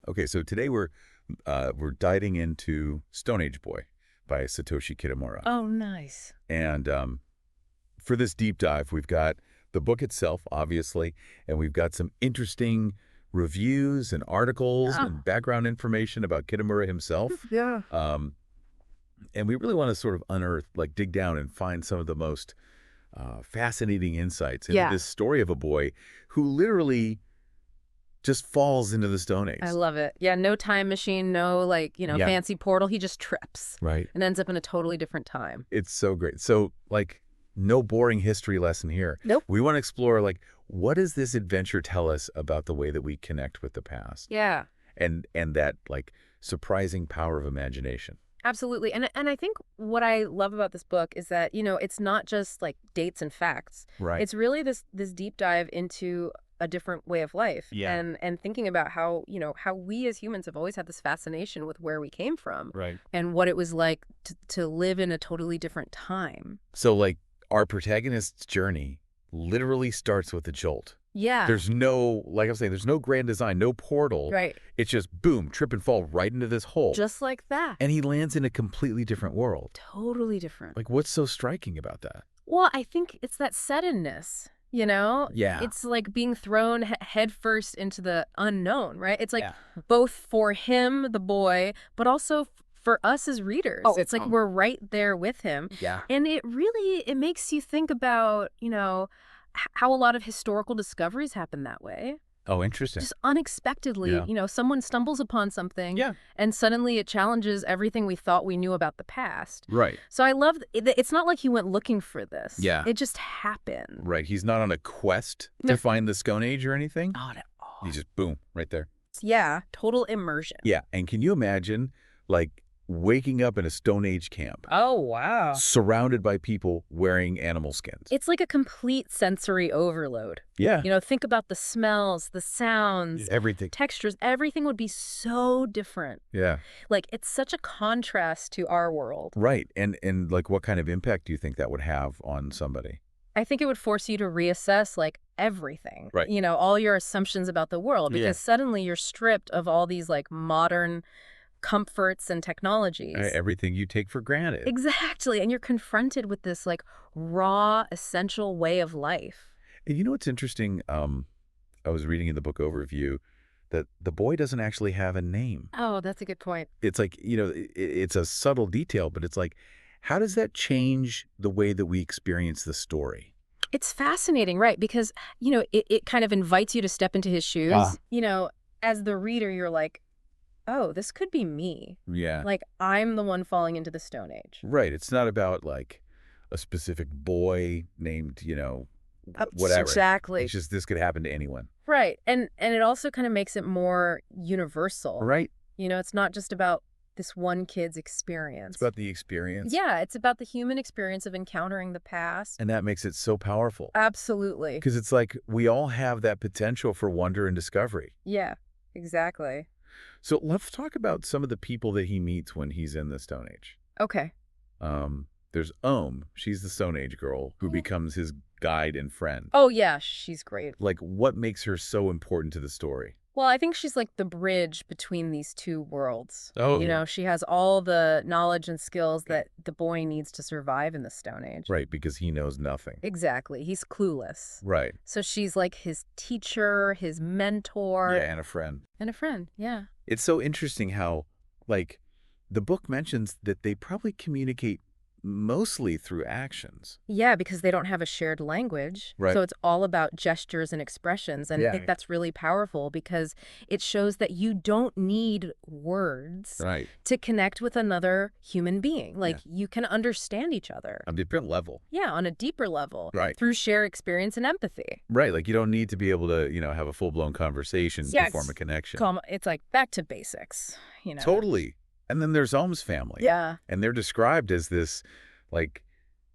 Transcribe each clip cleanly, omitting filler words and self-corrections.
Okay, so today we're diving into Stone Age Boy by Satoshi Kitamura. Oh, nice. And for this deep dive, we've got the book itself, obviously, and we've got some interesting reviews and articles and background information about Kitamura himself. Yeah. And we really want to sort of unearth, dig down and find some of the most fascinating insights into this story of a boy who literally just falls into the Stone Age. I love it. Yeah, no time machine, no fancy portal. He just trips. Right. And ends up in a totally different time. It's so great. So, no boring history lesson here. Nope. We want to explore, what does this adventure tell us about the way that we connect with the past? Yeah. And that, surprising power of imagination. Absolutely. And I think what I love about this book is that, it's not just dates and facts. Right. It's really this deep dive into a different way of life. Yeah. And thinking about how we as humans have always had this fascination with where we came from. Right. And what it was like to live in a totally different time. So, our protagonist's journey literally starts with a jolt. Yeah. There's no, like I was saying, there's no grand design, no portal. Right. It's just boom, trip and fall right into this hole. Just like that. And he lands in a completely different world. Totally different. What's so striking about that? Well, I think it's that suddenness, Yeah. It's like being thrown headfirst into the unknown, right? It's both for him, the boy, but also for us as readers. Oh, it's we're right there with him. Yeah. And it makes you think about, how a lot of historical discoveries happen that way. Oh, interesting. Just unexpectedly, someone stumbles upon something and suddenly it challenges everything we thought we knew about the past. Right. So I love, it's not like he went looking for this. Yeah. It just happened. Right. He's not on a quest to find the Stone Age or anything. Not at all. He's just boom, right there. Yeah. Total immersion. Yeah. And can you imagine, waking up in a Stone Age camp? Oh, wow. Surrounded by people wearing animal skins. It's like a complete sensory overload. Yeah. Think about the smells, the sounds, everything. textures. Everything would be so different. Yeah. It's such a contrast to our world. Right. And what kind of impact do you think that would have on somebody? I think it would force you to reassess everything. Right. All your assumptions about the world, because suddenly you're stripped of all these modern comforts and technologies. Everything you take for granted. Exactly. And you're confronted with this raw, essential way of life. And you know what's interesting? I was reading in the book overview that the boy doesn't actually have a name. Oh, that's a good point. It's it's a subtle detail, but it's how does that change the way that we experience the story? It's fascinating, right? Because, it kind of invites you to step into his shoes. As the reader, you're like, oh, this could be me. Yeah. I'm the one falling into the Stone Age. Right. It's not about a specific boy named, whatever. Exactly. It's just this could happen to anyone. Right. And it also kind of makes it more universal. Right. It's not just about this one kid's experience. It's about the experience. Yeah, it's about the human experience of encountering the past. And that makes it so powerful. Absolutely. Because it's we all have that potential for wonder and discovery. Yeah, exactly. So let's talk about some of the people that he meets when he's in the Stone Age. Okay. There's She's the Stone Age girl who becomes his guide and friend. Oh, yeah, she's great. What makes her so important to the story? Well, I think she's the bridge between these two worlds. Oh. She has all the knowledge and skills that the boy needs to survive in the Stone Age. Right, because he knows nothing. Exactly. He's clueless. Right. So she's his teacher, his mentor. Yeah, and a friend. And a friend, yeah. It's so interesting how, the book mentions that they probably communicate mostly through actions. Yeah, because they don't have a shared language. Right. So it's all about gestures and expressions. And I think that's really powerful because it shows that you don't need words to connect with another human being. You can understand each other. On a different level. Yeah, on a deeper level. Right. Through shared experience and empathy. Right. You don't need to be able to, have a full-blown conversation to form a connection. It's back to basics, Totally. And then there's Ohm's family. Yeah. And they're described as this,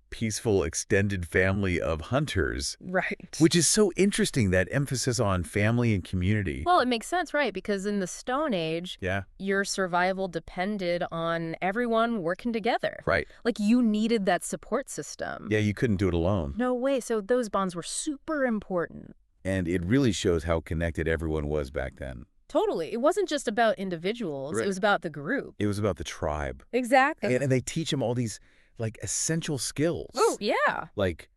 peaceful, extended family of hunters. Right. Which is so interesting, that emphasis on family and community. Well, it makes sense, right? Because in the Stone Age, your survival depended on everyone working together. Right. You needed that support system. Yeah, you couldn't do it alone. No way. So those bonds were super important. And it really shows how connected everyone was back then. Totally. It wasn't just about individuals. Right. It was about the group. It was about the tribe. Exactly. And they teach them all these, like, essential skills. Oh, yeah. Like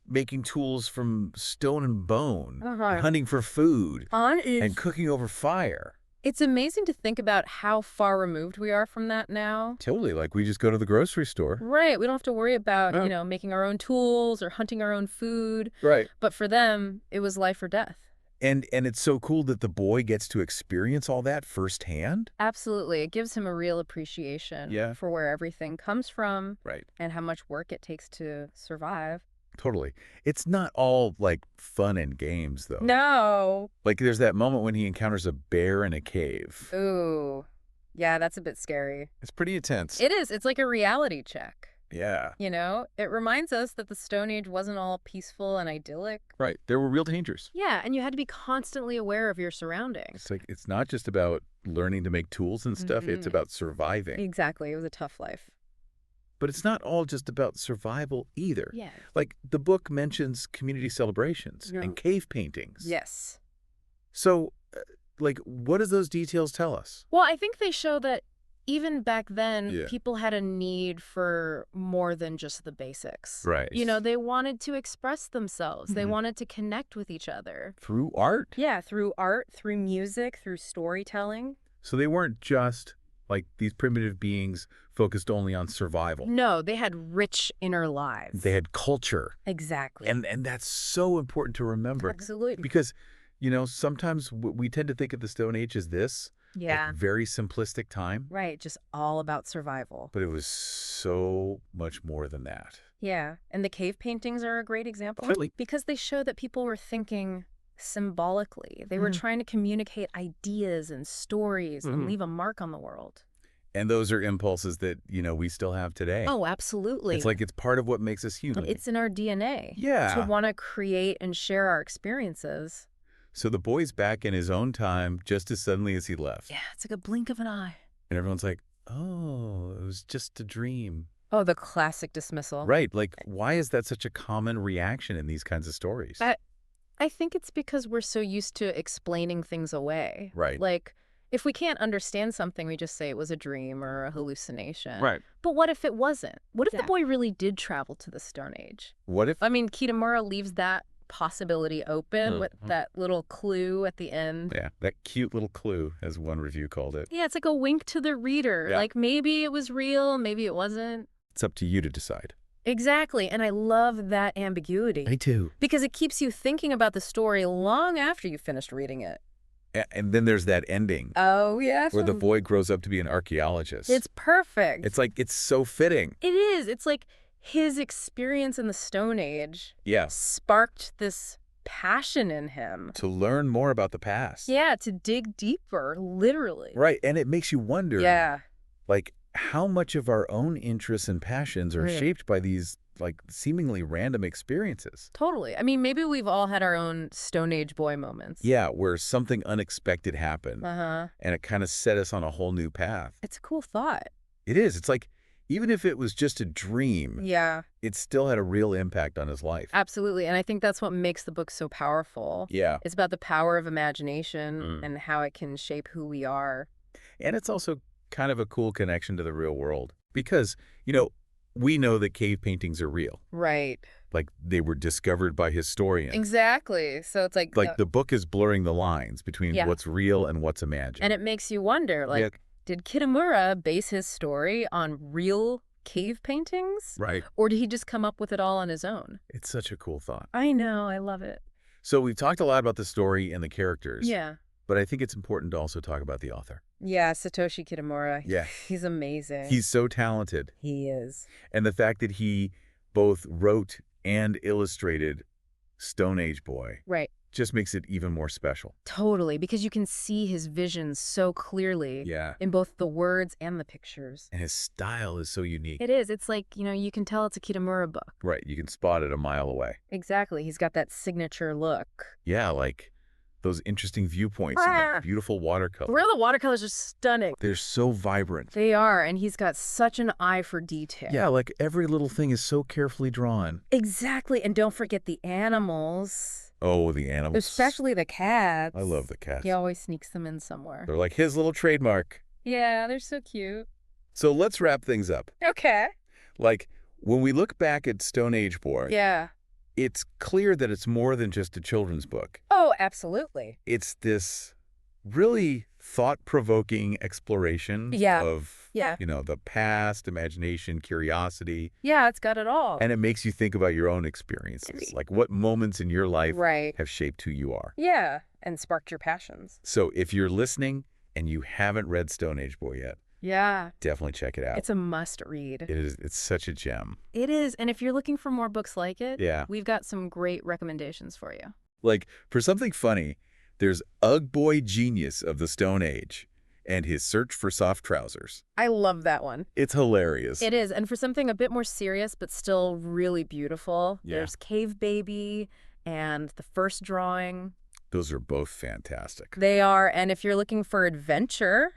making tools from stone and bone, hunting for food, and cooking over fire. It's amazing to think about how far removed we are from that now. Totally. Like, we just go to the grocery store. Right. We don't have to worry about, making our own tools or hunting our own food. Right. But for them, it was life or death. And it's so cool that the boy gets to experience all that firsthand. Absolutely. It gives him a real appreciation for where everything comes from. Right. And how much work it takes to survive. Totally. It's not all, like, fun and games, though. No. Like, there's that moment when he encounters a bear in a cave. Ooh. Yeah, that's a bit scary. It's pretty intense. It is. It's like a reality check. Yeah. It reminds us that the Stone Age wasn't all peaceful and idyllic. Right. There were real dangers. Yeah, and you had to be constantly aware of your surroundings. It's like, it's not just about learning to make tools and stuff. It's about surviving. Exactly. It was a tough life. But it's not all just about survival either. Yeah. Like, the book mentions community celebrations and cave paintings. Yes. So, what do those details tell us? Well, I think they show that even back then, people had a need for more than just the basics. Right. They wanted to express themselves. They wanted to connect with each other. Through art? Yeah, through art, through music, through storytelling. So they weren't just, like, these primitive beings focused only on survival. No, they had rich inner lives. They had culture. Exactly. And that's so important to remember. Absolutely. Because, sometimes we tend to think of the Stone Age as this. Yeah. Like, very simplistic time. Right, just all about survival. But it was so much more than that. Yeah, and the cave paintings are a great example. Really? Because they show that people were thinking symbolically. They were trying to communicate ideas and stories and leave a mark on the world. And those are impulses that, we still have today. Oh, absolutely. It's like it's part of what makes us human. It's in our DNA. Yeah. To want to create and share our experiences. So the boy's back in his own time just as suddenly as he left. Yeah, it's like a blink of an eye. And everyone's like, oh, it was just a dream. Oh, the classic dismissal. Right. Like, why is that such a common reaction in these kinds of stories? I think it's because we're so used to explaining things away. Right. Like, if we can't understand something, we just say it was a dream or a hallucination. Right. But what if it wasn't? What if the boy really did travel to the Stone Age? What if? I mean, Kitamura leaves that possibility open with that little clue at the end. Yeah, that cute little clue, as one review called it. Yeah, it's like a wink to the reader. Yeah. Like, maybe it was real, maybe it wasn't. It's up to you to decide. Exactly, and I love that ambiguity. Me too. Because it keeps you thinking about the story long after you've finished reading it. And then there's that ending. Oh, yes. Where the boy grows up to be an archaeologist. It's perfect. It's like, it's so fitting. It is. It's like his experience in the Stone Age sparked this passion in him. To learn more about the past. Yeah, to dig deeper, literally. Right, and it makes you wonder. Yeah. Like, how much of our own interests and passions are shaped by these, like, seemingly random experiences. Totally. I mean, maybe we've all had our own Stone Age boy moments. Yeah, where something unexpected happened. And it kind of set us on a whole new path. It's a cool thought. It is. It's like, even if it was just a dream, it still had a real impact on his life. Absolutely. And I think that's what makes the book so powerful. Yeah. It's about the power of imagination and how it can shape who we are. And it's also kind of a cool connection to the real world. Because, we know that cave paintings are real. Right. Like, they were discovered by historians. Exactly. So it's like... the book is blurring the lines between what's real and what's imagined. And it makes you wonder, did Kitamura base his story on real cave paintings? Right. Or did he just come up with it all on his own? It's such a cool thought. I know. I love it. So we've talked a lot about the story and the characters. Yeah. But I think it's important to also talk about the author. Yeah, Satoshi Kitamura. Yeah. He's amazing. He's so talented. He is. And the fact that he both wrote and illustrated Stone Age Boy. Right. Just makes it even more special. Totally, because you can see his vision so clearly in both the words and the pictures. And his style is so unique. It is. It's like, you can tell it's a Kitamura book. Right. You can spot it a mile away. Exactly. He's got that signature look. Yeah, like those interesting viewpoints and the beautiful watercolors. The watercolors are stunning. They're so vibrant. They are, and he's got such an eye for detail. Yeah, like every little thing is so carefully drawn. Exactly, and don't forget the animals. Oh, the animals. Especially the cats. I love the cats. He always sneaks them in somewhere. They're like his little trademark. Yeah, they're so cute. So let's wrap things up. Okay. Like, when we look back at Stone Age Boy, it's clear that it's more than just a children's book. Oh, absolutely. It's this really thought-provoking exploration of, the past, imagination, curiosity. Yeah, it's got it all. And it makes you think about your own experiences, like what moments in your life have shaped who you are. Yeah, and sparked your passions. So if you're listening and you haven't read Stone Age Boy yet, definitely check it out. It's a must-read. It is. It's such a gem. It is, and if you're looking for more books like it, we've got some great recommendations for you. Like, for something funny, there's Ugg Boy Genius of the Stone Age and his search for soft trousers. I love that one. It's hilarious. It is, and for something a bit more serious but still really beautiful, there's Cave Baby and The First Drawing. Those are both fantastic. They are, and if you're looking for adventure,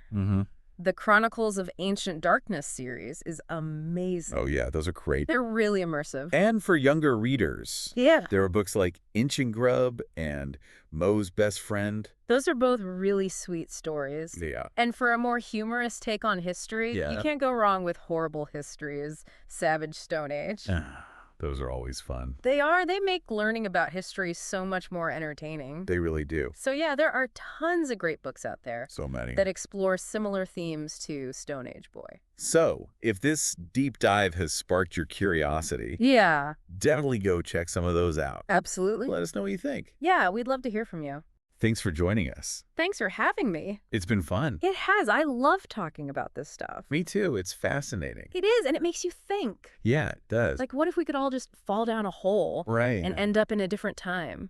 the Chronicles of Ancient Darkness series is amazing. Oh, yeah, those are great. They're really immersive. And for younger readers, there are books like Inch and Grub and Moe's Best Friend. Those are both really sweet stories. Yeah. And for a more humorous take on history, you can't go wrong with Horrible Histories, Savage Stone Age. Those are always fun. They are. They make learning about history so much more entertaining. They really do. So yeah, there are tons of great books out there. So many. That explore similar themes to Stone Age Boy. So, if this deep dive has sparked your curiosity, definitely go check some of those out. Absolutely. Let us know what you think. Yeah, we'd love to hear from you. Thanks for joining us. Thanks for having me. It's been fun. It has. I love talking about this stuff. Me too. It's fascinating. It is, and it makes you think. Yeah, it does. Like, what if we could all just fall down a hole and end up in a different time?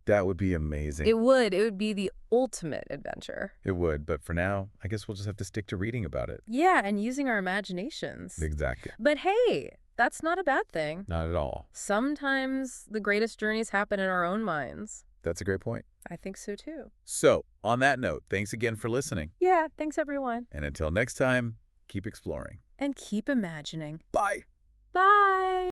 That would be amazing. It would. It would be the ultimate adventure. It would, but for now, I guess we'll just have to stick to reading about it. Yeah, and using our imaginations. Exactly. But hey, that's not a bad thing. Not at all. Sometimes the greatest journeys happen in our own minds. That's a great point. I think so too. So, on that note, thanks again for listening. Yeah, thanks everyone. And until next time, keep exploring. And keep imagining. Bye. Bye.